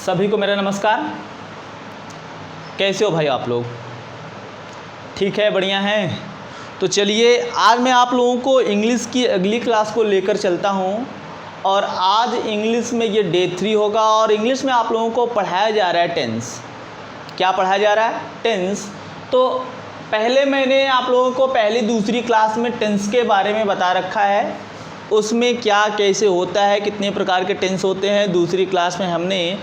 सभी को मेरा नमस्कार। कैसे हो भाई आप लोग? ठीक है, बढ़िया हैं। तो चलिए आज मैं आप लोगों को इंग्लिश की अगली क्लास को लेकर चलता हूं और आज इंग्लिश में ये डे 3 होगा और इंग्लिश में आप लोगों को पढ़ाया जा रहा है टेंस। क्या पढ़ाया जा रहा है? टेंस। तो पहले मैंने आप लोगों को पहली दूसरी क्लास में टेंस के बारे में बता रखा है, उसमें क्या कैसे होता है, कितने प्रकार के टेंस होते हैं। दूसरी क्लास में हमने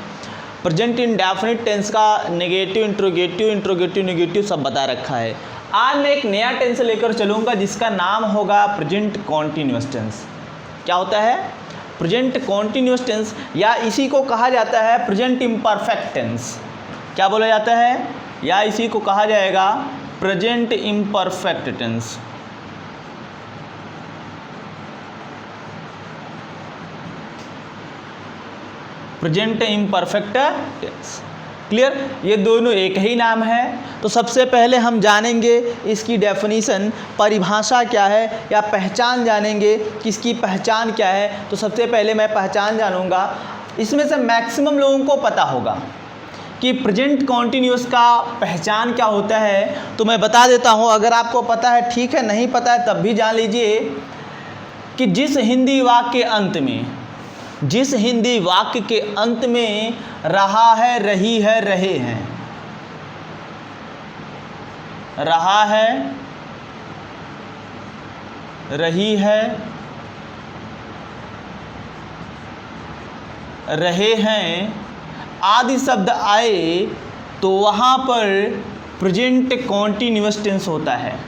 प्रेजेंट इंडेफिनिट टेंस का नेगेटिव, इंट्रोगेटिव, नेगेटिव सब बता रखा है। आज मैं एक नया टेंस लेकर चलूँगा जिसका नाम होगा प्रेजेंट कॉन्टिन्यूअस टेंस। क्या होता है? प्रेजेंट कॉन्टिन्यूअस टेंस, या इसी को कहा जाता है प्रेजेंट इम्परफेक्ट टेंस। क्या बोला जाता है? या इसी को कहा जाएगा present imperfect tense. Present imperfect tense. Clear? ये दोनों एक ही नाम है। तो सबसे पहले हम जानेंगे इसकी डेफिनीशन, परिभाषा क्या है, या पहचान जानेंगे कि इसकी पहचान क्या है। तो सबसे पहले मैं पहचान जानूंगा। इसमें से मैक्सिमम लोगों को पता होगा कि प्रेजेंट कॉन्टिन्यूअस का पहचान क्या होता है। तो मैं बता देता हूँ, अगर आपको पता है ठीक है, नहीं पता है तब भी जान लीजिए कि जिस हिंदी वाक्य के अंत में रहा है, रही है, रहे हैं, रहा है, रही है, रहे हैं आदि शब्द आए तो वहाँ पर प्रेजेंट कॉन्टिन्यूअस टेंस होता है।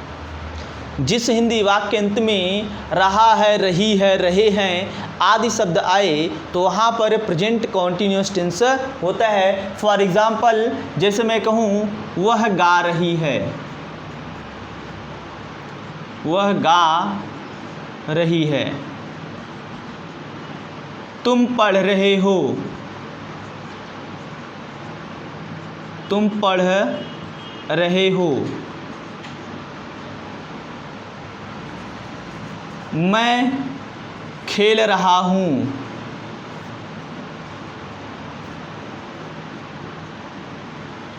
जिस हिंदी वाक्य के अंत में रहा है, रही है, रहे हैं आदि शब्द आए तो वहाँ पर प्रेजेंट कॉन्टिन्यूअस टेंस होता है। फॉर एग्जाम्पल, जैसे मैं कहूँ वह गा रही है, वह गा रही है। तुम पढ़ रहे हो, तुम पढ़ रहे हो। मैं खेल रहा हूँ,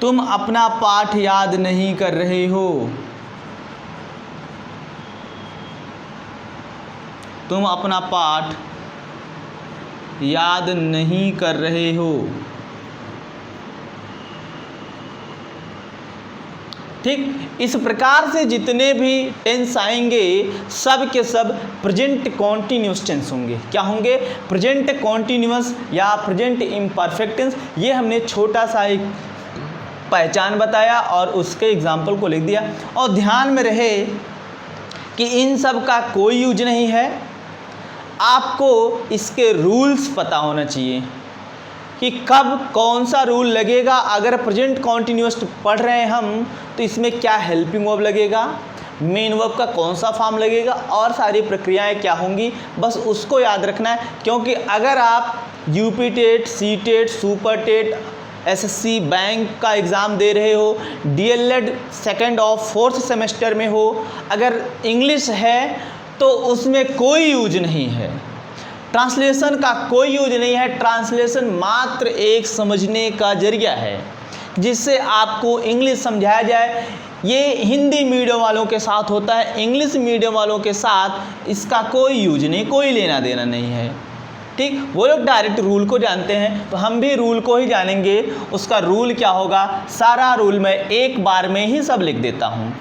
तुम अपना पाठ याद नहीं कर रहे हो, तुम अपना पाठ याद नहीं कर रहे हो। ठीक, इस प्रकार से जितने भी टेंस आएंगे सब के सब प्रेजेंट कॉन्टिन्यूअस टेंस होंगे। क्या होंगे? प्रेजेंट कॉन्टिन्यूअस या प्रेजेंट इम्परफेक्ट टेंस। ये हमने छोटा सा एक पहचान बताया और उसके एग्जाम्पल को लिख दिया। और ध्यान में रहे कि इन सब का कोई यूज नहीं है, आपको इसके रूल्स पता होना चाहिए कि कब कौन सा रूल लगेगा। अगर प्रेजेंट कॉन्टिन्यूअस पढ़ रहे हैं हम तो इसमें क्या हेल्पिंग वर्ब लगेगा, मेन वर्ब का कौन सा फॉर्म लगेगा और सारी प्रक्रियाएं क्या होंगी, बस उसको याद रखना है। क्योंकि अगर आप UP TET, C TET, super TET, SSC, bank का एग्ज़ाम दे रहे हो, डीएलएड सेकेंड और फोर्थ सेमेस्टर में हो, अगर इंग्लिश है तो उसमें कोई यूज नहीं है, ट्रांसलेशन का कोई यूज नहीं है। ट्रांसलेशन मात्र एक समझने का जरिया है जिससे आपको इंग्लिश समझाया जाए। ये हिंदी मीडियम वालों के साथ होता है, इंग्लिश मीडियम वालों के साथ इसका कोई यूज नहीं, कोई लेना देना नहीं है। ठीक, वो लोग डायरेक्ट रूल को जानते हैं, तो हम भी रूल को ही जानेंगे। उसका रूल क्या होगा, सारा रूल मैं एक बार में ही सब लिख देता हूँ।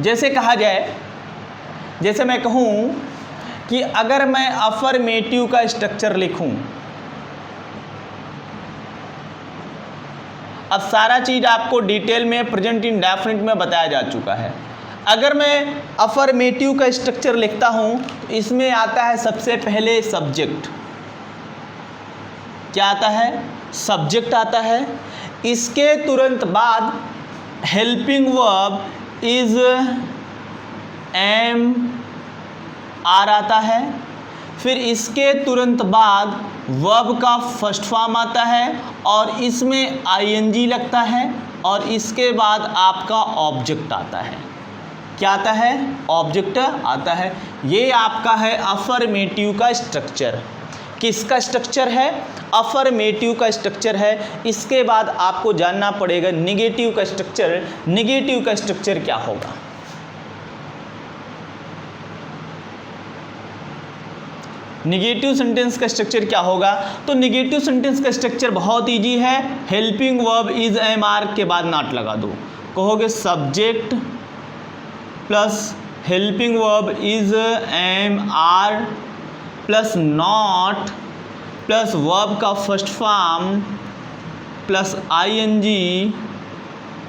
जैसे कहा जाए, जैसे मैं कहूँ कि अगर मैं अफर्मेटिव का स्ट्रक्चर लिखूं, अब सारा चीज़ आपको डिटेल में प्रेजेंट इंडेफिनिट में बताया जा चुका है। अगर मैं अफर्मेटिव का स्ट्रक्चर लिखता हूं तो इसमें आता है सबसे पहले सब्जेक्ट। क्या आता है? सब्जेक्ट आता है। इसके तुरंत बाद helping verb is, am, are आता है। फिर इसके तुरंत बाद वर्ब का फर्स्ट फॉर्म आता है और इसमें आईएनजी लगता है और इसके बाद आपका ऑब्जेक्ट आता है। क्या आता है? ऑब्जेक्ट आता है। ये आपका है अफर्मेटिव का स्ट्रक्चर। किसका स्ट्रक्चर है? अफर्मेटिव का स्ट्रक्चर है। इसके बाद आपको जानना पड़ेगा निगेटिव का स्ट्रक्चर। निगेटिव का स्ट्रक्चर क्या होगा? निगेटिव सेंटेंस का स्ट्रक्चर क्या होगा? तो निगेटिव सेंटेंस का स्ट्रक्चर बहुत इजी है। Helping verb is am are के बाद नॉट लगा दो, कहोगे subject plus helping verb is am are plus not plus verb का first form plus ING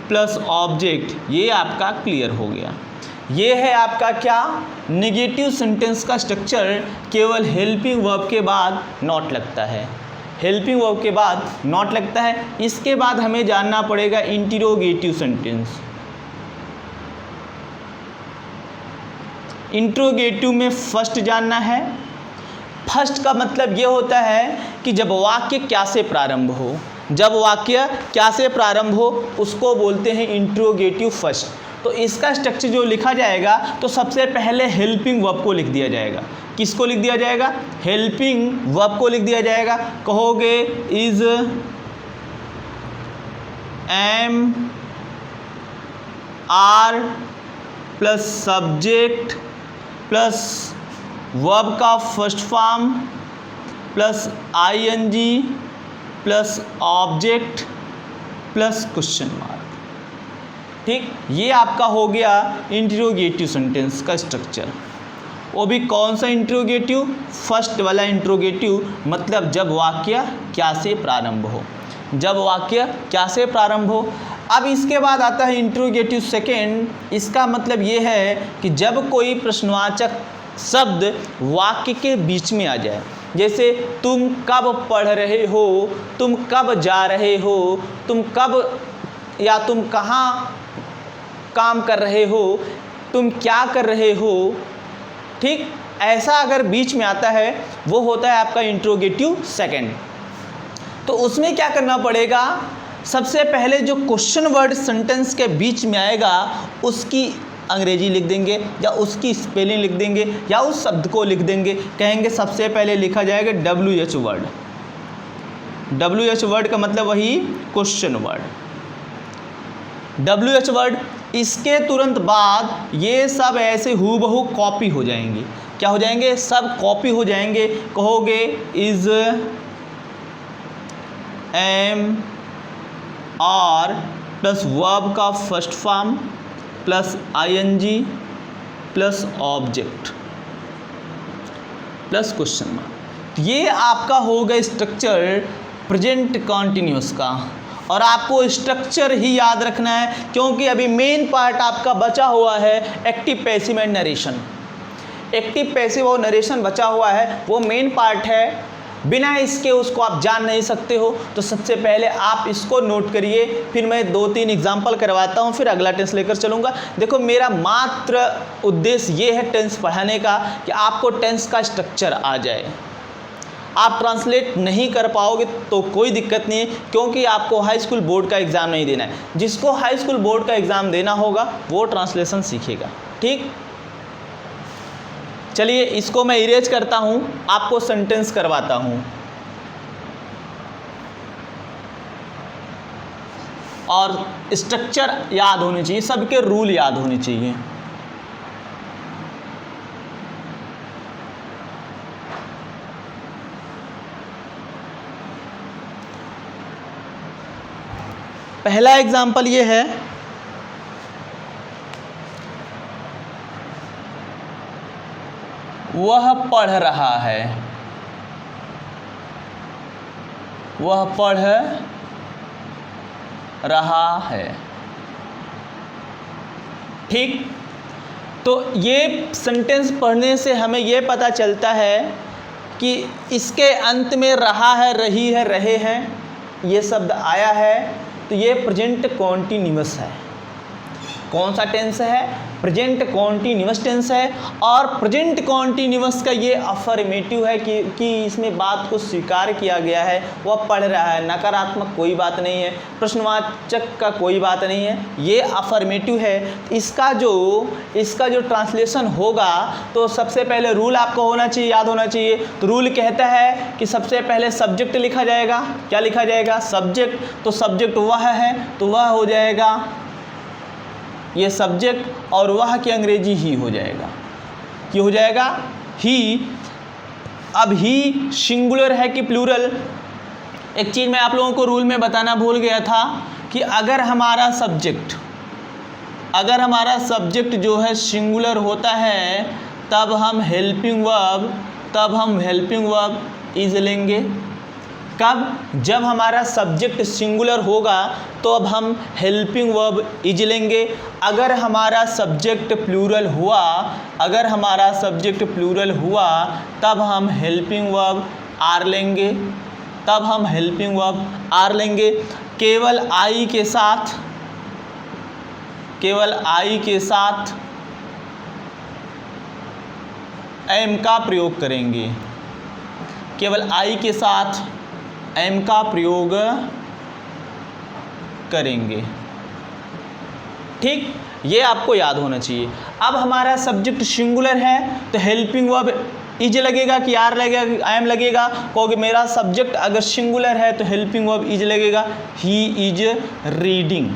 plus object. ये आपका क्लियर हो गया। ये है आपका क्या? नेगेटिव सेंटेंस का स्ट्रक्चर। केवल हेल्पिंग वर्ब के बाद नॉट लगता है, हेल्पिंग वर्ब के बाद नॉट लगता है। इसके बाद हमें जानना पड़ेगा इंटरोगेटिव सेंटेंस। इंटरोगेटिव में फर्स्ट जानना है। फर्स्ट का मतलब ये होता है कि जब वाक्य क्या से प्रारंभ हो, जब वाक्य क्या से प्रारंभ हो उसको बोलते हैं इंटरोगेटिव फर्स्ट। तो इसका स्ट्रक्चर जो लिखा जाएगा तो सबसे पहले हेल्पिंग वर्ब को लिख दिया जाएगा। किसको लिख दिया जाएगा? हेल्पिंग वर्ब को लिख दिया जाएगा। कहोगे is am are plus subject plus verb का first form plus ING plus object plus question mark. ठीक, ये आपका हो गया इंटरोगेटिव सेंटेंस का स्ट्रक्चर। वो भी कौन सा इंटरोगेटिव? फर्स्ट वाला इंटरोगेटिव, मतलब जब वाक्य क्या से प्रारंभ हो, जब वाक्य क्या से प्रारंभ हो। अब इसके बाद आता है इंटरोगेटिव सेकेंड। इसका मतलब ये है कि जब कोई प्रश्नवाचक शब्द वाक्य के बीच में आ जाए, जैसे तुम कब पढ़ रहे हो, तुम कब जा रहे हो, तुम कब या तुम कहाँ काम कर रहे हो, तुम क्या कर रहे हो। ठीक, ऐसा अगर बीच में आता है वो होता है आपका इंटरोगेटिव सेकंड। तो उसमें क्या करना पड़ेगा? सबसे पहले जो क्वेश्चन वर्ड सेंटेंस के बीच में आएगा उसकी अंग्रेजी लिख देंगे या उसकी स्पेलिंग लिख देंगे या उस शब्द को लिख देंगे। कहेंगे सबसे पहले लिखा जाएगा WH वर्ड। WH वर्ड का मतलब वही क्वेश्चन वर्ड, WH वर्ड। इसके तुरंत बाद ये सब ऐसे हूबहू कॉपी हो जाएंगे। क्या हो जाएंगे? सब कॉपी हो जाएंगे। कहोगे is am are plus verb का first form plus ING plus object plus question mark. ये आपका होगा स्ट्रक्चर प्रेजेंट कॉन्टिन्यूस का। और आपको स्ट्रक्चर ही याद रखना है क्योंकि अभी मेन पार्ट आपका बचा हुआ है active passive and narration. Active passive और नरेशन बचा हुआ है, वो मेन पार्ट है। बिना इसके उसको आप जान नहीं सकते हो। तो सबसे पहले आप इसको नोट करिए, फिर मैं 2-3 एग्जाम्पल करवाता हूँ, फिर अगला टेंस लेकर चलूँगा। देखो मेरा मात्र उद्देश्य ये है टेंस पढ़ाने का कि आपको टेंस का स्ट्रक्चर आ जाए। आप ट्रांसलेट नहीं कर पाओगे तो कोई दिक्कत नहीं है, क्योंकि आपको हाई स्कूल बोर्ड का एग्ज़ाम नहीं देना है। जिसको हाई स्कूल बोर्ड का एग्ज़ाम देना होगा वो ट्रांसलेशन सीखेगा। ठीक, चलिए इसको मैं इरेज करता हूँ, आपको सेंटेंस करवाता हूँ। और स्ट्रक्चर याद होनी चाहिए, सबके रूल याद होने चाहिए। पहला एग्जाम्पल ये है, वह पढ़ रहा है, वह पढ़ रहा है। ठीक, तो ये सेंटेंस पढ़ने से हमें ये पता चलता है कि इसके अंत में रहा है, रही है, रहे हैं ये शब्द आया है। तो ये प्रेजेंट कॉन्टिन्यूअस है। कौन सा टेंस है? प्रेजेंट कॉन्टिन्यूअस टेंस है और प्रेजेंट कॉन्टिन्यूअस का ये अफर्मेटिव है कि इसमें बात को स्वीकार किया गया है, वह पढ़ रहा है, नकारात्मक कोई बात नहीं है, प्रश्नवाचक का कोई बात नहीं है, ये अफर्मेटिव है। इसका जो ट्रांसलेशन होगा तो सबसे पहले रूल आपको होना चाहिए, याद होना चाहिए। तो रूल कहता है कि सबसे पहले सब्जेक्ट लिखा जाएगा। क्या लिखा जाएगा? सब्जेक्ट। तो सब्जेक्ट वह है तो वह हो जाएगा ये सब्जेक्ट और वह की अंग्रेजी ही हो जाएगा। क्या हो जाएगा? ही। अब ही सिंगुलर है कि प्लूरल? एक चीज़ मैं आप लोगों को रूल में बताना भूल गया था कि अगर हमारा सब्जेक्ट जो है सिंगुलर होता है तब हम हेल्पिंग वर्ब इज लेंगे। कब? जब हमारा सब्जेक्ट सिंगुलर होगा तो अब हम हेल्पिंग वर्ब इज लेंगे। अगर हमारा सब्जेक्ट प्लूरल हुआ तब हम हेल्पिंग वर्ब आर लेंगे। केवल आई के साथ एम का प्रयोग करेंगे। केवल आई के साथ एम का प्रयोग करेंगे। ठीक, ये आपको याद होना चाहिए। अब हमारा सब्जेक्ट सिंगुलर है तो हेल्पिंग वर्ब इज लगेगा कि आर लगेगा कि एम लगेगा? कहोगे मेरा सब्जेक्ट अगर सिंगुलर है तो हेल्पिंग वर्ब इज लगेगा। He is reading.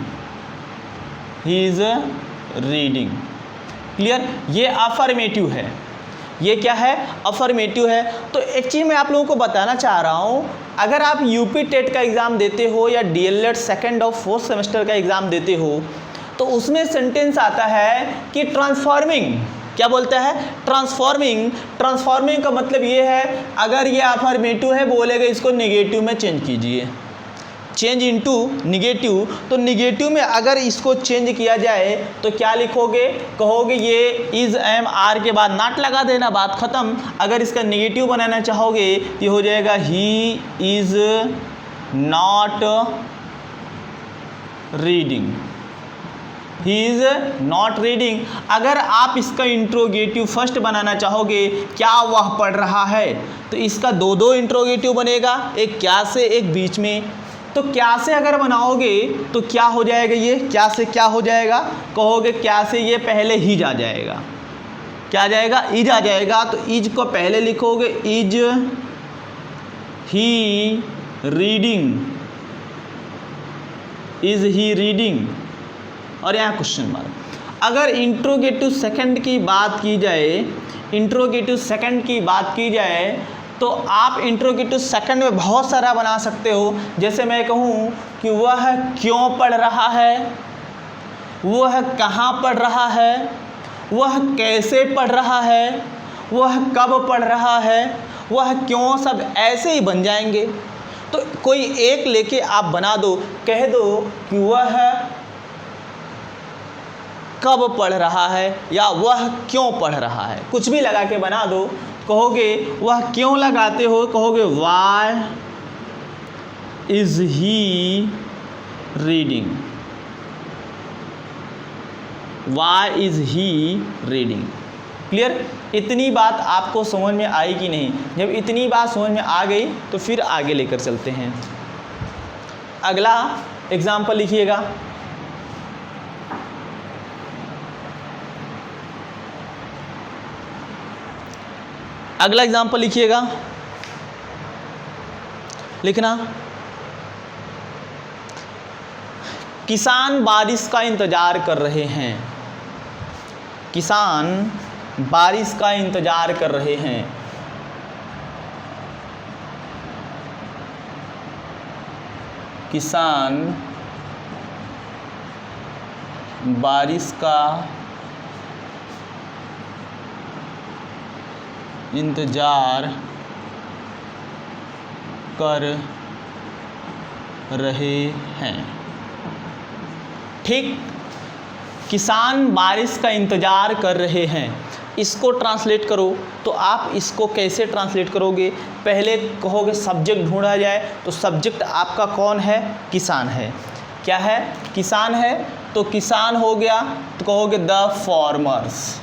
क्लियर? ये अफर्मेटिव है। ये क्या है? अफर्मेटिव है। तो एक चीज़ मैं आप लोगों को बताना चाह रहा हूँ, अगर आप यूपी टेट का एग्ज़ाम देते हो या डीएलएड सेकेंड और फोर्थ सेमेस्टर का एग्ज़ाम देते हो तो उसमें सेंटेंस आता है कि ट्रांसफॉर्मिंग। क्या बोलता है? ट्रांसफॉर्मिंग का मतलब ये है, अगर ये अफर्मेटिव है बोलेगा इसको नेगेटिव में चेंज कीजिए, चेंज इनटू निगेटिव। तो निगेटिव में अगर इसको चेंज किया जाए तो क्या लिखोगे? कहोगे ये इज एम आर के बाद नॉट लगा देना, बात खत्म। अगर इसका निगेटिव बनाना चाहोगे ये हो जाएगा ही इज नॉट रीडिंग। अगर आप इसका इंट्रोगेटिव फर्स्ट बनाना चाहोगे, क्या वह पढ़ रहा है, तो इसका दो इंट्रोगेटिव बनेगा, एक क्या से एक बीच में। तो क्या से अगर बनाओगे तो क्या हो जाएगा? ये क्या से क्या हो जाएगा? कहोगे क्या से ये पहले हिज आ जाएगा। क्या आ जाएगा? इज आ जाएगा। तो इज को पहले लिखोगे, इज ही रीडिंग और यहाँ क्वेश्चन मार्क। अगर इंट्रोगेटिव सेकंड की बात की जाए तो आप इंट्रोगेटिव सेकंड में बहुत सारा बना सकते हो। जैसे मैं कहूँ कि वह क्यों पढ़ रहा है, वह कहाँ पढ़ रहा है, वह कैसे पढ़ रहा है, वह कब पढ़ रहा है, वह क्यों, सब ऐसे ही बन जाएंगे। तो कोई एक लेके आप बना दो, कह दो कि वह कब पढ़ रहा है या वह क्यों पढ़ रहा है, कुछ भी लगा के बना दो। कहोगे वह क्यों लगाते हो, कहोगे why is he reading. Clear? इतनी बात आपको समझ में आई कि नहीं? जब इतनी बात समझ में आ गई तो फिर आगे लेकर चलते हैं। अगला एग्जाम्पल लिखिएगा। अगला एग्जाम्पल लिखिएगा, लिखना। किसान बारिश का इंतजार कर रहे हैं। किसान बारिश का इंतजार कर रहे हैं। किसान बारिश का इंतजार कर रहे हैं। ठीक, किसान बारिश का इंतजार कर रहे हैं। इसको ट्रांसलेट करो तो आप इसको कैसे ट्रांसलेट करोगे? पहले कहोगे सब्जेक्ट ढूंढा जाए, तो सब्जेक्ट आपका कौन है? किसान है। क्या है? किसान है। तो किसान हो गया, तो कहोगे द फार्मर्स।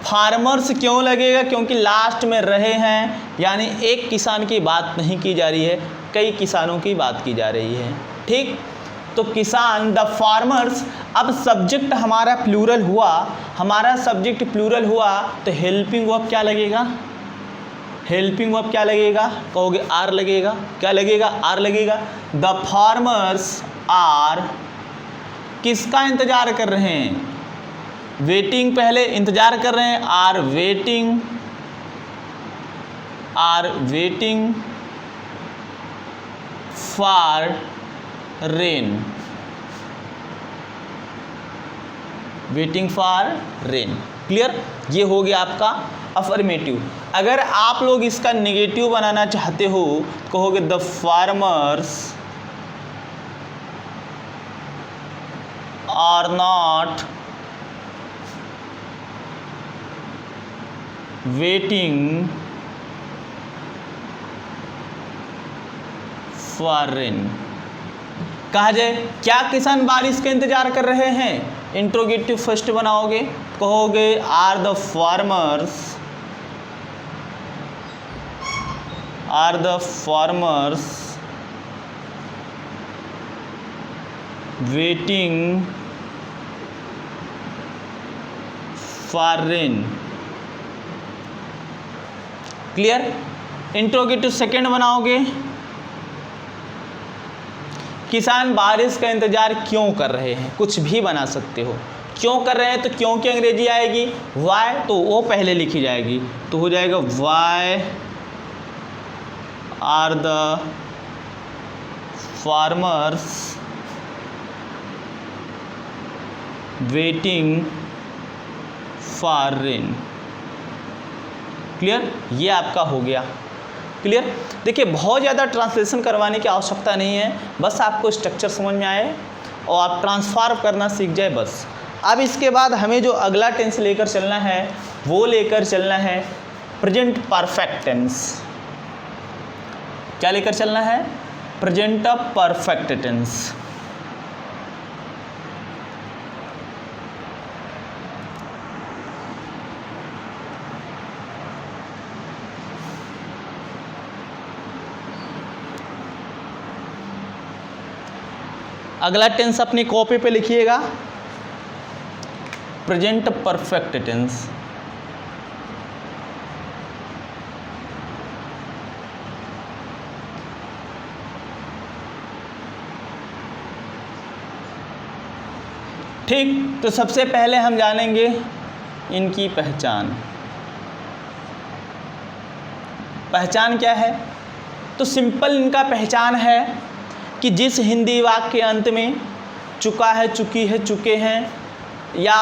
फार्मर्स क्यों लगेगा? क्योंकि लास्ट में रहे हैं, यानी एक किसान की बात नहीं की जा रही है, कई किसानों की बात की जा रही है। ठीक, तो किसान, द फार्मर्स। अब सब्जेक्ट हमारा प्लूरल हुआ, हमारा सब्जेक्ट प्लूरल हुआ, तो हेल्पिंग वर्ब क्या लगेगा? हेल्पिंग वर्ब क्या लगेगा? कहोगे आर लगेगा। क्या लगेगा? आर लगेगा। द फार्मर्स आर, किसका इंतजार कर रहे हैं? वेटिंग, पहले इंतजार कर रहे हैं, are waiting for rain, waiting for rain. Clear? ये हो गया आपका अफर्मेटिव। अगर आप लोग इसका नेगेटिव बनाना चाहते हो, कहोगे the farmers are not waiting for rain. कहा जाए क्या किसान बारिश का इंतजार कर रहे हैं? इंट्रोगेटिव फर्स्ट बनाओगे, कहोगे are the farmers waiting for rain. Clear? Interrogative second बनाओगे, किसान बारिश का इंतजार क्यों कर रहे हैं? कुछ भी बना सकते हो। क्यों कर रहे हैं, तो क्यों की अंग्रेजी आएगी वाई, तो वो पहले लिखी जाएगी, तो हो जाएगा why are the farmers waiting for rain. Clear? ये आपका हो गया। क्लियर? देखिए, बहुत ज़्यादा ट्रांसलेशन करवाने की आवश्यकता नहीं है, बस आपको स्ट्रक्चर समझ में आए और आप ट्रांसफॉर्म करना सीख जाए बस। अब इसके बाद हमें जो अगला टेंस लेकर चलना है, वो लेकर चलना है प्रेजेंट परफेक्ट टेंस। क्या लेकर चलना है? Present perfect tense. अगला टेंस अपनी कॉपी पे लिखिएगा, प्रेजेंट परफेक्ट टेंस। ठीक, तो सबसे पहले हम जानेंगे इनकी पहचान। पहचान क्या है? तो सिंपल इनका पहचान है कि जिस हिंदी वाक्य के अंत में चुका है, चुकी है, चुके हैं, या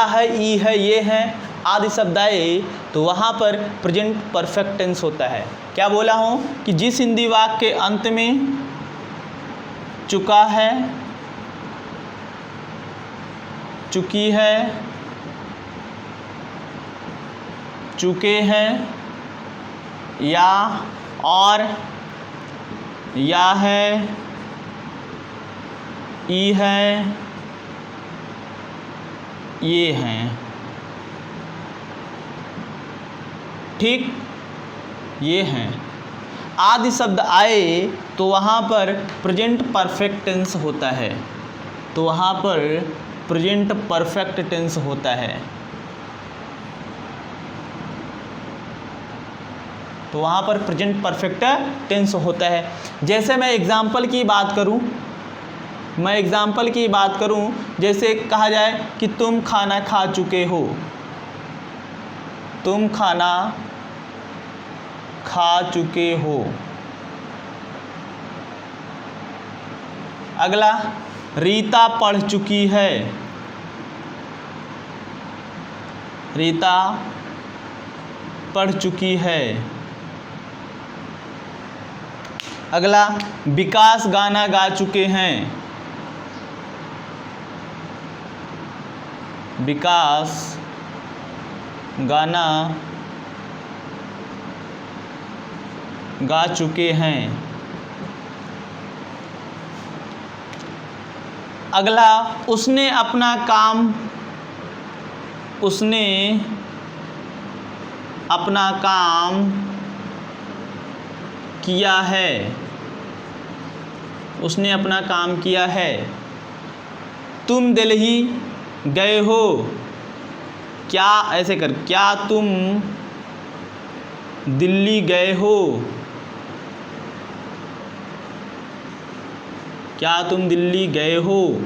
है, ई है, ये हैं आदि शब्द आए, तो वहाँ पर प्रेजेंट परफेक्ट टेंस होता है। क्या बोला हूँ कि जिस हिंदी वाक्य के अंत में चुका है, चुकी है, चुके हैं, या और, या है, ई है, ये हैं। ठीक, ये हैं आदि शब्द आए, तो वहाँ पर प्रेजेंट परफेक्ट टेंस होता है, तो वहाँ पर प्रेजेंट परफेक्ट टेंस होता है, तो वहाँ पर प्रेजेंट परफेक्ट टेंस होता है। जैसे मैं एग्जाम्पल की बात करूँ, जैसे कहा जाए कि तुम खाना खा चुके हो, तुम खाना खा चुके हो। अगला, रीता पढ़ चुकी है, रीता पढ़ चुकी है। अगला, विकास गाना गा चुके हैं, विकास गाना गा चुके हैं। अगला, उसने अपना काम किया है। उसने अपना काम किया है। तुम दिल्ली गए हो क्या, ऐसे कर, क्या तुम दिल्ली गए हो? क्या तुम दिल्ली गए हो?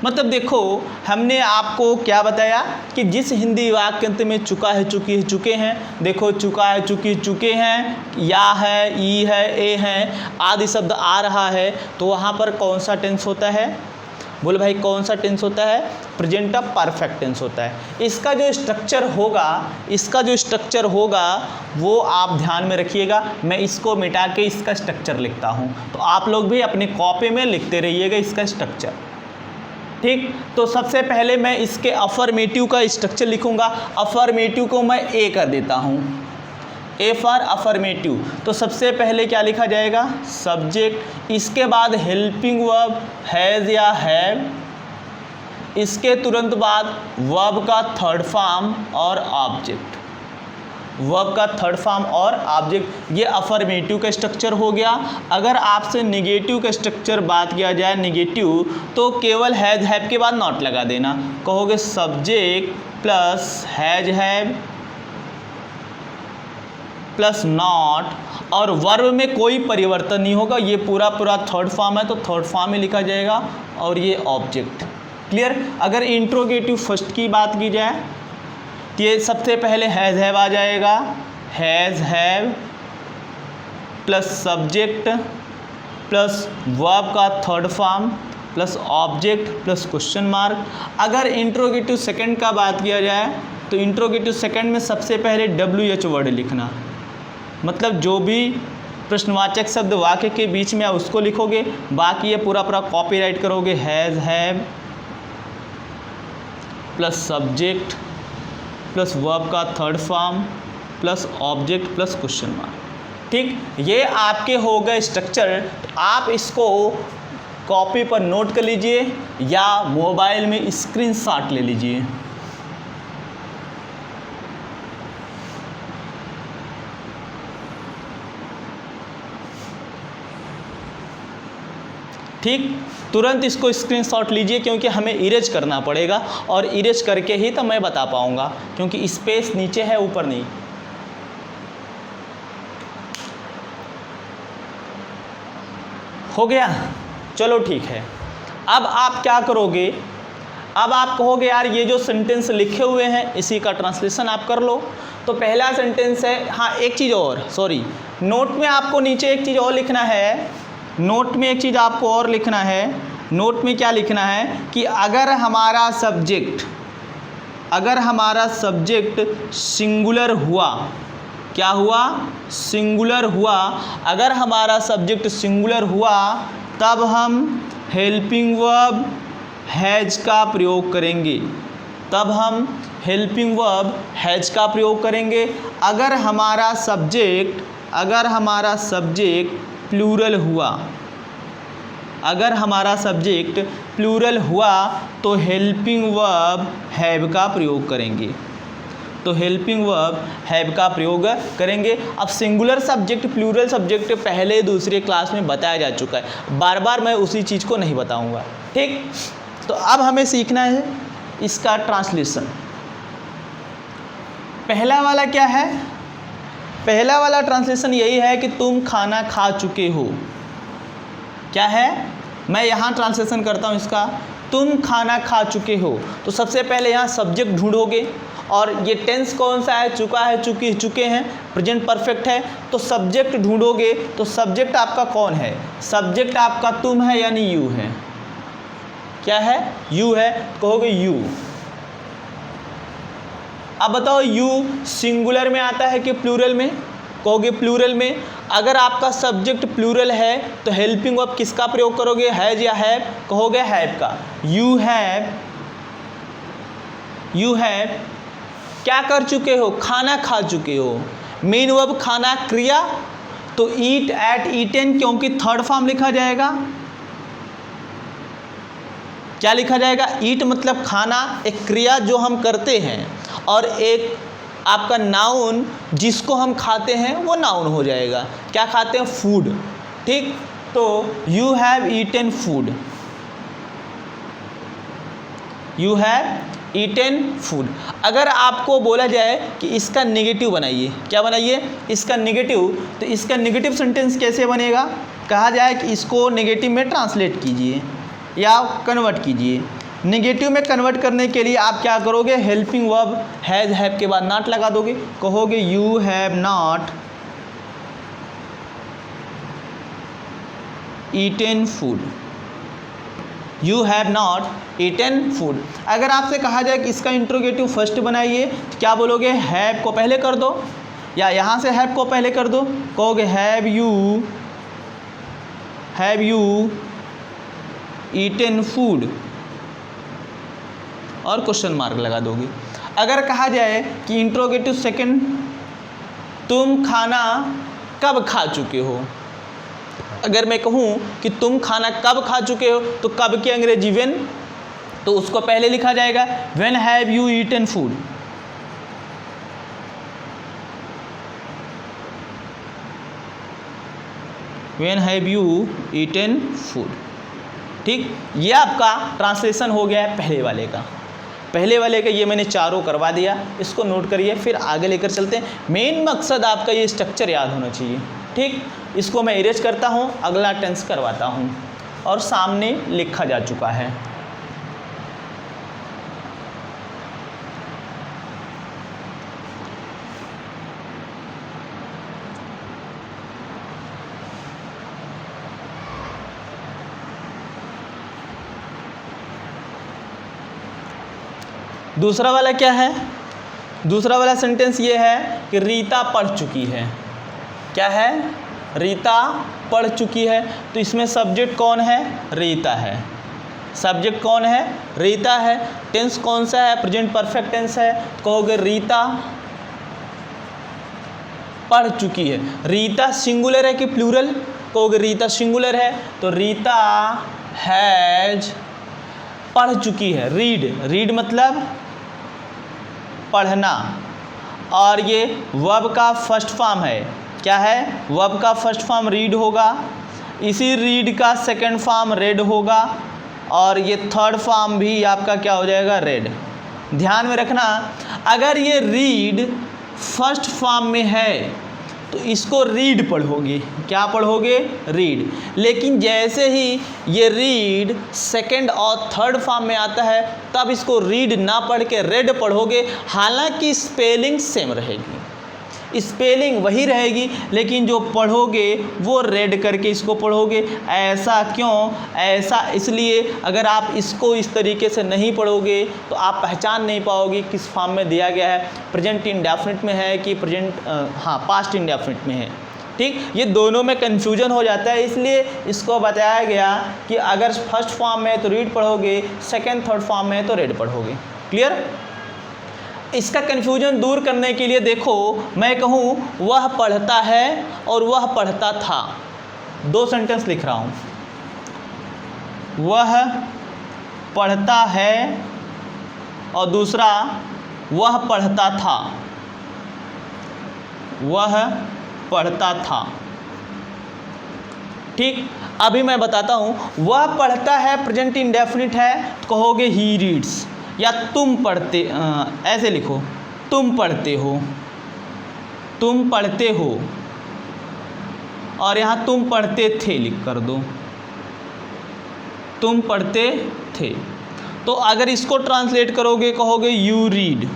मतलब देखो, हमने आपको क्या बताया कि जिस हिंदी वाक्यांश में चुका है, चुकी है, चुके हैं, देखो चुका है, चुकी, चुके हैं, या है, ई है, ए है, आदि शब्द आ रहा है, तो वहाँ पर कौन सा टेंस होता है? बोले भाई कौन सा टेंस होता है? प्रेजेंट परफेक्ट टेंस होता है। इसका जो स्ट्रक्चर होगा वो आप ध्यान में रखिएगा। मैं इसको मिटा के इसका स्ट्रक्चर लिखता हूँ, तो आप लोग भी अपने कॉपी में लिखते रहिएगा इसका स्ट्रक्चर। ठीक, तो सबसे पहले मैं इसके अफर्मेटिव का स्ट्रक्चर लिखूंगा। अफर्मेटिव को मैं ए कर देता हूँ, ए फॉर अफर्मेटिव। तो सबसे पहले क्या लिखा जाएगा? सब्जेक्ट, इसके बाद हेल्पिंग वर्ब हैज़ या हैव, इसके तुरंत बाद वर्ब का थर्ड फॉर्म और ऑब्जेक्ट, वर्ब का थर्ड फॉर्म और ऑब्जेक्ट। ये अफर्मेटिव का स्ट्रक्चर हो गया। अगर आपसे निगेटिव का स्ट्रक्चर बात किया जाए, निगेटिव, तो केवल हैज़ हैव के बाद नॉट लगा देना। कहोगे subject plus has have plus not, और वर्ब में कोई परिवर्तन नहीं होगा। ये पूरा थर्ड फॉर्म है तो थर्ड फॉर्म में लिखा जाएगा, और ये ऑब्जेक्ट। क्लियर? अगर इंट्रोगेटिव फर्स्ट की बात की जाए तो ये सबसे पहले हैज़ हैव आ जाएगा, has have plus subject plus verb का third form plus object plus question mark. अगर इंट्रोगेटिव सेकंड का बात किया जाए तो इंट्रोगेटिव सेकंड में सबसे पहले WH वर्ड लिखना, मतलब जो भी प्रश्नवाचक शब्द वाक्य के बीच में उसको लिखोगे, बाकी ये पूरा कॉपीराइट करोगे। Has have plus subject plus verb का third form plus object plus question mark. ठीक, ये आपके हो गए स्ट्रक्चर। आप इसको कॉपी पर नोट कर लीजिए या मोबाइल में स्क्रीनशॉट ले लीजिए। ठीक, तुरंत इसको स्क्रीनशॉट लीजिए क्योंकि हमें इरेज करना पड़ेगा, और इरेज करके ही तो मैं बता पाऊंगा, क्योंकि स्पेस नीचे है ऊपर नहीं। हो गया? चलो ठीक है। अब आप क्या करोगे? अब आप कहोगे यार ये जो सेंटेंस लिखे हुए हैं इसी का ट्रांसलेशन आप कर लो। तो पहला सेंटेंस है, हाँ एक चीज़ और, सॉरी, नोट में आपको नीचे एक चीज़ और लिखना है। नोट में एक चीज़ आपको और लिखना है। नोट में क्या लिखना है कि अगर हमारा सब्जेक्ट सिंगुलर हुआ, क्या हुआ? सिंगुलर हुआ। अगर हमारा सब्जेक्ट सिंगुलर हुआ तब हम हेल्पिंग वर्ब हैज़ का प्रयोग करेंगे। तब हम हेल्पिंग वर्ब हैज़ का प्रयोग करेंगे। अगर हमारा सब्जेक्ट प्लूरल हुआ, अगर हमारा सब्जेक्ट प्लूरल हुआ तो हेल्पिंग वर्ब हैव का प्रयोग करेंगे। तो हेल्पिंग वर्ब हैव का प्रयोग करेंगे। अब सिंगुलर सब्जेक्ट प्लूरल सब्जेक्ट पहले दूसरे क्लास में बताया जा चुका है, बार बार मैं उसी चीज़ को नहीं बताऊंगा। ठीक, तो अब हमें सीखना है इसका ट्रांसलेशन। पहला वाला क्या है? पहला वाला ट्रांसलेशन यही है कि तुम खाना खा चुके हो। क्या है? मैं यहाँ ट्रांसलेशन करता हूँ इसका, तुम खाना खा चुके हो। तो सबसे पहले यहाँ सब्जेक्ट ढूंढोगे, और ये टेंस कौन सा है? चुका है, चुकी, चुके हैं, प्रेजेंट परफेक्ट है। तो सब्जेक्ट ढूंढोगे, तो सब्जेक्ट आपका कौन है? सब्जेक्ट आपका तुम है यानी यू है। क्या है? यू है। कहोगे यू। अब बताओ यू सिंगुलर में आता है कि प्लूरल में? कहोगे प्लूरल में। अगर आपका सब्जेक्ट प्लूरल है तो हेल्पिंग वर्ब किसका प्रयोग करोगे? हैज या हैव? कहोगे हैव का। यू हैव क्या कर चुके हो? खाना खा चुके हो। मेन वर्ब खाना क्रिया, तो ईट, एट, ईटेन, क्योंकि थर्ड फॉर्म लिखा जाएगा। क्या लिखा जाएगा? ईट मतलब खाना, एक क्रिया जो हम करते हैं, और एक आपका नाउन जिसको हम खाते हैं वो नाउन हो जाएगा। क्या खाते हैं? फूड। ठीक, तो you have eaten food, you have eaten food. अगर आपको बोला जाए कि इसका नेगेटिव बनाइए, क्या बनाइए? इसका नेगेटिव, तो इसका नेगेटिव सेंटेंस कैसे बनेगा? कहा जाए कि इसको नेगेटिव में ट्रांसलेट कीजिए या कन्वर्ट कीजिए। नेगेटिव में कन्वर्ट करने के लिए आप क्या करोगे? हेल्पिंग वर्ब हैज़ हैव के बाद नॉट लगा दोगे, कहोगे you have not eaten food, you have not eaten food. अगर आपसे कहा जाए कि इसका इंट्रोगेटिव फर्स्ट बनाइए, तो क्या बोलोगे? हैव को पहले कर दो, या यहाँ से हैव को पहले कर दो, कहोगे हैव यू ईटन फूड, और क्वेश्चन मार्क लगा दोगे। अगर कहा जाए कि इंट्रोगेटिव सेकंड, तुम खाना कब खा चुके हो, अगर मैं कहूँ कि तुम खाना कब खा चुके हो, तो कब की अंग्रेजी व्हेन, तो उसको पहले लिखा जाएगा when have you eaten food. When have you eaten food. ठीक, ये आपका ट्रांसलेशन हो गया है पहले वाले का। पहले वाले का ये मैंने चारों करवा दिया, इसको नोट करिए, फिर आगे लेकर चलते हैं। मेन मकसद आपका ये स्ट्रक्चर याद होना चाहिए। ठीक, इसको मैं इरेज करता हूँ, अगला टेंस करवाता हूँ, और सामने लिखा जा चुका है। दूसरा वाला क्या है? दूसरा वाला सेंटेंस ये है कि रीता पढ़ चुकी है। क्या है? रीता पढ़ चुकी है। तो इसमें सब्जेक्ट कौन है? रीता है। सब्जेक्ट कौन है? रीता है। टेंस कौन सा है? प्रेजेंट परफेक्ट टेंस है। कहोगे रीता पढ़ चुकी है। रीता सिंगुलर है कि प्लूरल? कहोगे रीता सिंगुलर है, तो रीता हैज पढ़ चुकी है। रीड मतलब पढ़ना, और ये वर्ब का फर्स्ट फॉर्म है। क्या है? वर्ब का फर्स्ट फॉर्म रीड होगा, इसी रीड का सेकंड फॉर्म रेड होगा, और ये थर्ड फॉर्म भी आपका क्या हो जाएगा? रेड। ध्यान में रखना, अगर ये रीड फर्स्ट फॉर्म में है तो इसको रीड पढ़ोगे। क्या पढ़ोगे? रीड। लेकिन जैसे ही ये रीड सेकंड और थर्ड फॉर्म में आता है, तब इसको रीड ना पढ़ के रेड पढ़ोगे। हालांकि स्पेलिंग सेम रहेगी, स्पेलिंग वही रहेगी, लेकिन जो पढ़ोगे वो रेड करके इसको पढ़ोगे। ऐसा क्यों? ऐसा इसलिए, अगर आप इसको इस तरीके से नहीं पढ़ोगे तो आप पहचान नहीं पाओगे किस फॉर्म में दिया गया है, प्रेजेंट इंडेफिनिट में है कि पास्ट इंडेफिनिट में है। ठीक, ये दोनों में कन्फ्यूजन हो जाता है, इसलिए इसको बताया गया कि अगर फर्स्ट फॉर्म में है तो रीड पढ़ोगे, सेकेंड थर्ड फॉर्म में है तो रेड पढ़ोगे। क्लियर? इसका कन्फ्यूजन दूर करने के लिए देखो, मैं कहूँ वह पढ़ता है और वह पढ़ता था, दो सेंटेंस लिख रहा हूँ। वह पढ़ता है और दूसरा वह पढ़ता था। वह पढ़ता था। ठीक, अभी मैं बताता हूँ। वह पढ़ता है प्रेजेंट इंडेफिनिट है, तो कहोगे ही रीड्स, या तुम पढ़ते, ऐसे लिखो, तुम पढ़ते हो, तुम पढ़ते हो, और यहाँ तुम पढ़ते थे लिख कर दो, तुम पढ़ते थे। तो अगर इसको ट्रांसलेट करोगे कहोगे यू रीड।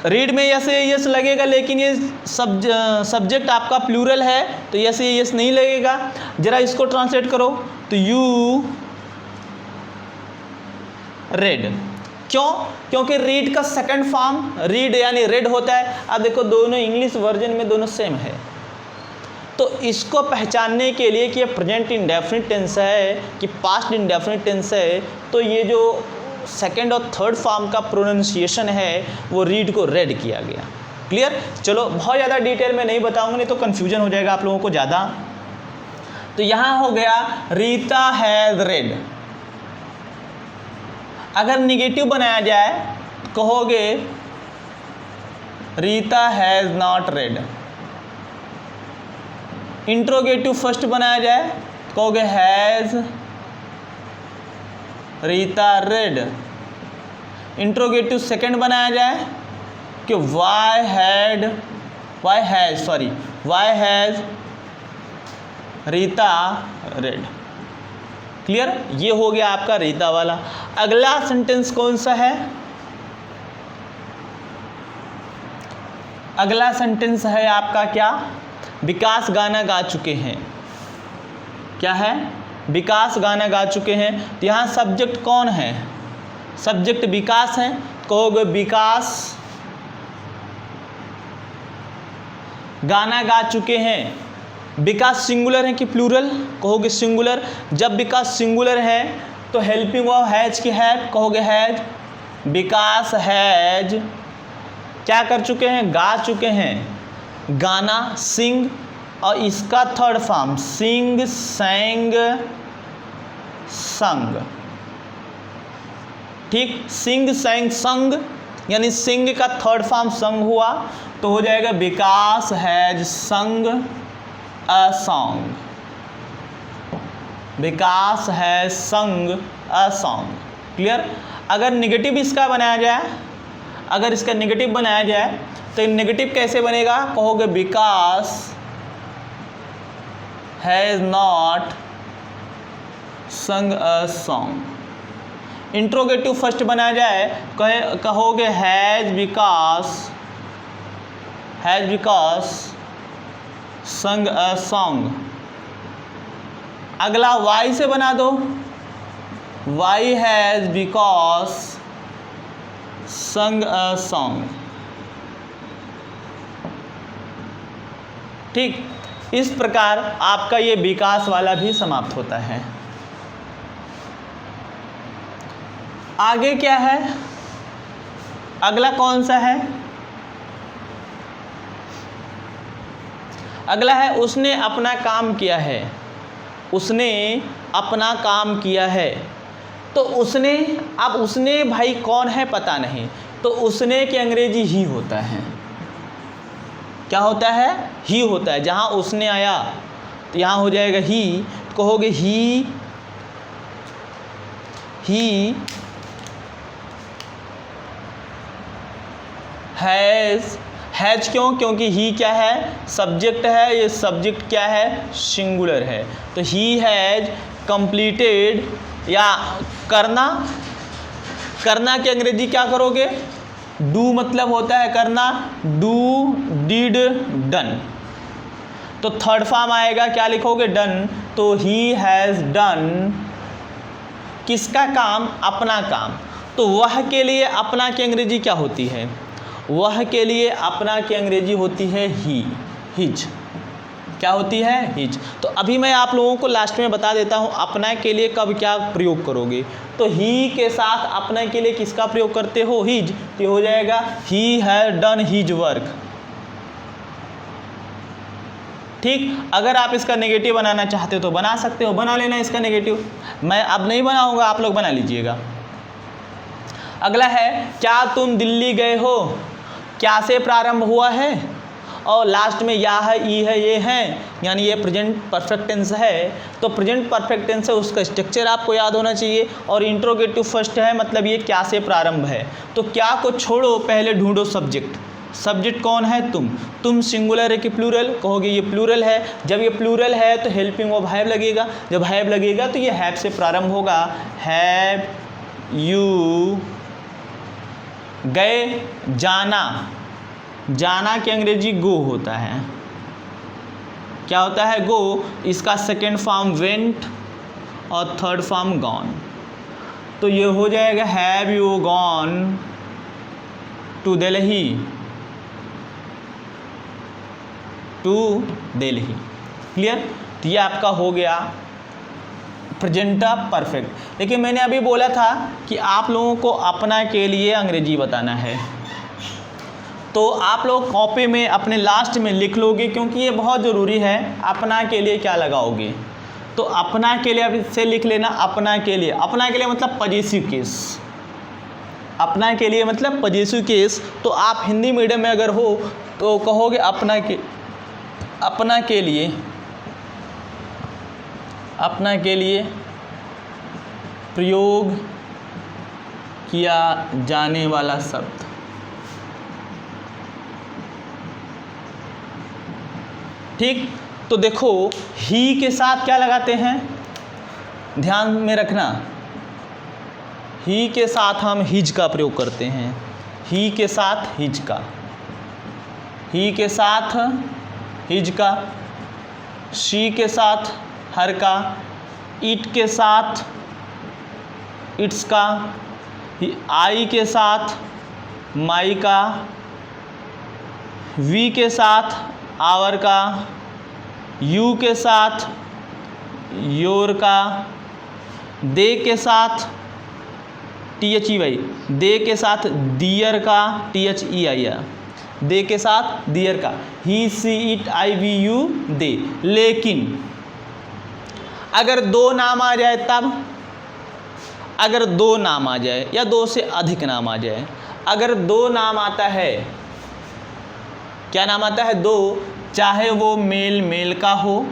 रीड में यस यस लगेगा, लेकिन ये सब्जेक्ट आपका प्लूरल है तो यस यस नहीं लगेगा। जरा इसको ट्रांसलेट करो तो यू रेड। क्यों? क्योंकि रीड का सेकंड फॉर्म रीड यानी रेड होता है। अब देखो दोनों इंग्लिश वर्जन में दोनों सेम है, तो इसको पहचानने के लिए कि ये प्रेजेंट इंडेफिनिट टेंस है कि पास्ट इंडेफिनिट टेंस है, तो ये जो सेकंड और थर्ड फॉर्म का प्रोनाउंसिएशन है वो रीड को रेड किया गया। क्लियर? चलो बहुत ज़्यादा डिटेल में नहीं बताऊंगा, नहीं तो कन्फ्यूजन हो जाएगा आप लोगों को ज़्यादा। तो यहाँ हो गया रीता हैज रेड। अगर निगेटिव बनाया जाए तो कहोगे Rita has not read. Interrogative first बनाया जाए तो कहोगे has Rita read. Interrogative second बनाया जाए कि why has Rita read. Clear? ये हो गया आपका रीता वाला। अगला सेंटेंस कौन सा है? अगला सेंटेंस है आपका क्या? विकास गाना गा चुके हैं। क्या है? विकास गाना गा चुके हैं। तो यहाँ सब्जेक्ट कौन है? सब्जेक्ट विकास है। कहोगे विकास गाना गा चुके हैं। विकास सिंगुलर है कि प्लूरल? कहोगे सिंगुलर। जब विकास सिंगुलर है तो हेल्पिंग वर्ब हैज की हैव, कहोगे हैज। विकास हैज क्या कर चुके हैं? गा चुके हैं। गाना सिंग, और इसका थर्ड फॉर्म सिंग, सैंग, संग। ठीक, सिंग, सैंग, संग, यानी सिंग का थर्ड फॉर्म संग हुआ, तो हो जाएगा विकास हैज संग अ सॉन्ग। विकास हैज संग अ सॉन्ग। क्लियर? अगर निगेटिव इसका बनाया जाए, अगर इसका नेगेटिव बनाया जाए तो नेगेटिव कैसे बनेगा? कहोगे विकास हैज नॉट संग अ सॉन्ग। इंट्रोगेटिव फर्स्ट बनाया जाए, कहोगे हैज बिकॉज संग अ सॉन्ग। अगला वाई से बना दो, वाई हैज बिकॉज संग अ सॉन्ग। ठीक, इस प्रकार आपका ये विकास वाला भी समाप्त होता है। आगे क्या है? अगला कौन सा है? अगला है उसने अपना काम किया है। उसने अपना काम किया है। तो उसने, अब उसने भाई कौन है पता नहीं, तो उसने की अंग्रेजी ही होता है। क्या होता है? ही होता है। जहाँ उसने आया तो यहाँ हो जाएगा ही, तो कहोगे ही हैज़ क्यों? क्योंकि ही क्या है? सब्जेक्ट है। ये सब्जेक्ट क्या है? सिंगुलर है। तो ही हैज़ कंप्लीटेड, या करना की अंग्रेजी क्या करोगे? डू मतलब होता है करना, डू, डिड, डन। तो थर्ड फॉर्म आएगा, क्या लिखोगे? डन। तो ही हैज़ डन किसका काम? अपना काम। तो वह के लिए अपना की अंग्रेजी क्या होती है? वह के लिए अपना की अंग्रेजी होती है ही, हिज। क्या होती है? हिज। तो अभी मैं आप लोगों को लास्ट में बता देता हूँ अपना के लिए कब क्या प्रयोग करोगे। तो ही के साथ अपना के लिए किसका प्रयोग करते हो? हिज। तो हो जाएगा he has done his work. ठीक, अगर आप इसका नेगेटिव बनाना चाहते हो तो बना सकते हो, बना लेना इसका नेगेटिव। मैं अब नहीं बनाऊंगा, आप लोग बना लीजिएगा। अगला है क्या तुम दिल्ली गए हो? क्या से प्रारंभ हुआ है और लास्ट में या है, ई है, ये है, यानी ये प्रेजेंट परफेक्ट टेंस है। तो प्रेजेंट परफेक्ट टेंस है, उसका स्ट्रक्चर आपको याद होना चाहिए। और इंट्रोगेटिव फर्स्ट है, मतलब ये क्या से प्रारंभ है। तो क्या को छोड़ो, पहले ढूंढो सब्जेक्ट। सब्जेक्ट कौन है? तुम सिंगुलर है कि प्लूरल? कहोगे ये प्लूरल है। जब ये प्लूरल है तो हेल्पिंग वर्ब हैव लगेगा। जब हैव लगेगा तो ये हैव से प्रारंभ होगा। हैव यू गए, जाना की अंग्रेजी गो होता है। क्या होता है? गो। इसका सेकेंड फॉर्म वेंट और थर्ड फॉर्म गॉन। तो ये हो जाएगा have you gone to Delhi, clear? तो ये आपका हो गया प्रेजेंट परफेक्ट। लेकिन मैंने अभी बोला था कि आप लोगों को अपना के लिए अंग्रेजी बताना है, तो आप लोग कॉपी में अपने लास्ट में लिख लोगे, क्योंकि ये बहुत ज़रूरी है। अपना के लिए क्या लगाओगे? तो अपना के लिए आप इससे लिख लेना, अपना के लिए मतलब पॉजेसिव केस, अपना के लिए मतलब पॉजेसिव केस। तो आप हिंदी मीडियम में अगर हो तो कहोगे अपना के लिए प्रयोग किया जाने वाला शब्द। ठीक, तो देखो ही के साथ क्या लगाते हैं, ध्यान में रखना, ही के साथ हम हिज का प्रयोग करते हैं, ही के साथ हिज का, ही के साथ हिज का, शी के साथ हर का, इट के साथ इट्स का, आई के साथ माई का, वी के साथ आवर का, यू के साथ योर का, दे के साथ THEY, दे के साथ दियर का, THEIR, दे के साथ दियर का, he she it I we you they. लेकिन अगर दो नाम आ जाए तब, अगर दो नाम आ जाए या दो से अधिक नाम आ जाए, अगर दो नाम आता है, क्या नाम आता है, दो, चाहे वो मेल मेल का हो,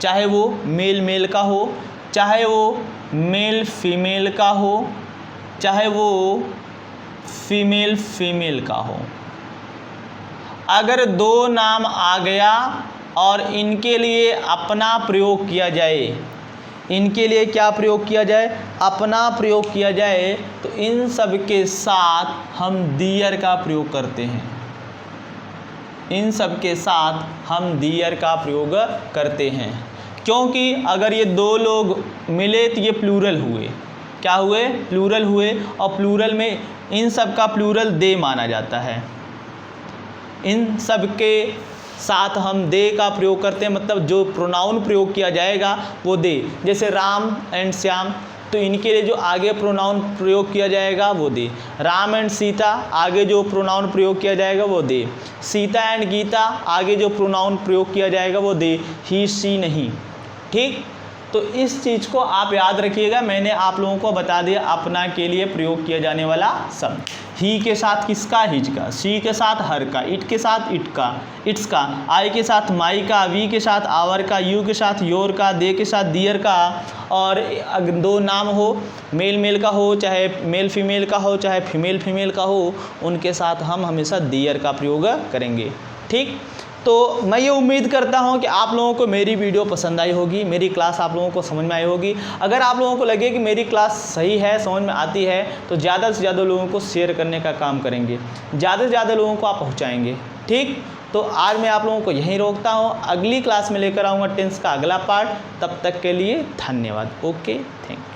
चाहे वो मेल मेल का हो, चाहे वो मेल फीमेल का हो, चाहे वो फीमेल फीमेल का हो, अगर दो नाम आ गया और इनके लिए अपना प्रयोग किया जाए, इनके लिए क्या प्रयोग किया जाए, अपना प्रयोग किया जाए, तो इन सब के साथ हम दियर का प्रयोग करते हैं, इन सब के साथ हम दियर का प्रयोग करते हैं। क्योंकि अगर ये दो लोग मिले तो ये प्लूरल हुए, क्या हुए, प्लूरल हुए, और प्लूरल में इन सब का प्लूरल दे माना जाता है, इन सब के साथ हम दे का प्रयोग करते हैं, मतलब जो प्रोनाउन प्रयोग किया जाएगा वो दे। जैसे राम एंड श्याम, तो इनके लिए जो आगे प्रोनाउन प्रयोग किया जाएगा वो दे। राम एंड सीता, आगे जो प्रोनाउन प्रयोग किया जाएगा वो दे। सीता एंड गीता, आगे जो प्रोनाउन प्रयोग किया जाएगा वो दे, ही सी नहीं। ठीक, तो इस चीज़ को आप याद रखिएगा। मैंने आप लोगों को बता दिया अपना के लिए प्रयोग किया जाने वाला शब्द। ही के साथ किसका, हिज का, शी के साथ हर का, इट के साथ इट का, इट्स का, आई के साथ माई का, वी के साथ आवर का, यू के साथ योर का, दे के साथ दियर का। और अगर दो नाम हो, मेल मेल का हो, चाहे मेल फीमेल का हो, चाहे फीमेल फीमेल का हो, उनके साथ हम हमेशा दियर का प्रयोग करेंगे। ठीक, तो मैं ये उम्मीद करता हूँ कि आप लोगों को मेरी वीडियो पसंद आई होगी, मेरी क्लास आप लोगों को समझ में आई होगी। अगर आप लोगों को लगे कि मेरी क्लास सही है, समझ में आती है, तो ज़्यादा से ज़्यादा लोगों को शेयर करने का काम करेंगे, ज़्यादा से ज़्यादा लोगों को आप पहुँचाएँगे। ठीक, तो आज मैं आप लोगों को यहीं रोकता हूँ, अगली क्लास में लेकर आऊँगा टेंस का अगला पार्ट। तब तक के लिए धन्यवाद। Okay, thank you.